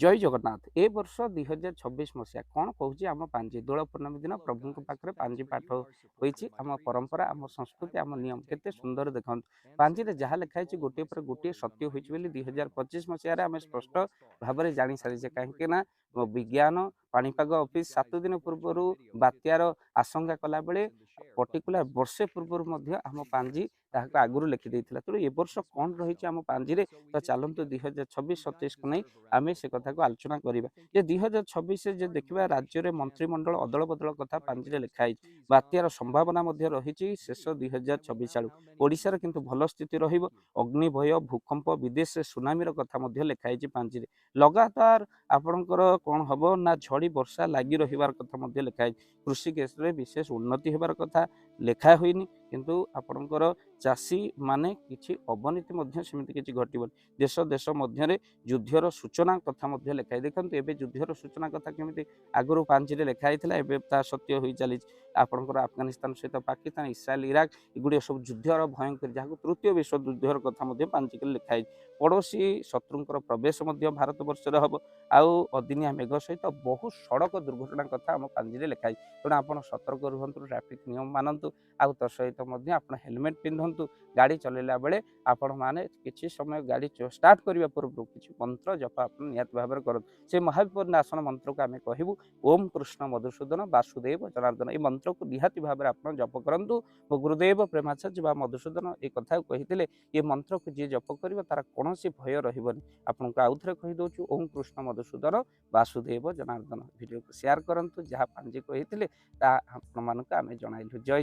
जय जगन्नाथ ए वर्ष 2026 मसीहा कौन कहूँ आम पांजी दोल पूर्णमी दिन प्रभु पाखे पांजी पाठ होती आम परंपरा आम संस्कृति आम नियम केते सुंदर देखा पांजी में जहाँ लिखाई गोटे पर गोटे सत्य हो 2025 मसीह आम स्पष्ट भाव में जानी सारी कहीं विज्ञान पाणीपाग ऑफिस 7 दिन पूर्व बात्यार आशंका कला बेले पर्टिकुलर वर्षे पूर्व आम पांजी आगुरी लिखिदे तेणु ए वर्ष कौन रही आम पांजी तो चलतु 2026-27 को नहीं आम से कथा को आलोचना करवा जे 2026 देखा राज्य में मंत्रिमंडल अदल बदल कथा पांजी लिखाई बात्यार संभावना रही शेष 2026 आड़ ओडार किंतु भल स्थिति रग्नि भय भूकंप विदेश सुनामी कथा लिखाई पांजी लगातार आपणकर कौन हम ना झड़ी वर्षा लगी रही कथा लिखाई कृषि क्षेत्र में विशेष उन्नति होबार कथा लेखा होनी किंतु आपणकर चाषी माने किछि अवनति सेमती किछि घटबनी देश देश मध्य युद्धर सूचना कथा लिखाई देखते एवं युद्धर सूचना कथा केमी आगुरी पांजी लिखाई एवं सत्य हो चली आपंकर अफगानिस्तान सहित पाकिस्तान इस्राएल इराक एगुड़े सब युद्धर भयंकर जहाँ तृतीय विश्व युद्धर कथा पांजिक लिखाई पड़ोशी शत्रुंर प्रवेश भारत वर्ष हम आउ अदिनिया मेघ सहित बहु सड़क दुर्घटना कथा आम पांजी लिखाई तेणु आप सतर्क रुहतु ट्राफिक नियम मानतु आउ तो सहित आप हेलमेट पिंधतु गाड़ी चलैला बेले आपण माने किछि समय गाड़ी स्टार्ट करने पूर्व किछि मंत्र जप आप निहत भाव में करूँ से महाविपन्यासन मंत्र को आम कहूँ ओम कृष्ण मधुसूदन वासुदेव जनार्दन ये मंत्र को निहाती भाव में आप जप करूँ मो गुरुदेव प्रेमाचार्य मधुसूदन ये कथा कही ये मंत्र को जी जप कर तार कौन भय रही आपको आउ थे कहीदे ओम कृष्ण मधुसूदन वासुदेव जनार्दन वीडियो को शेयर करूँ जहाँ पांजी कही आम जन जय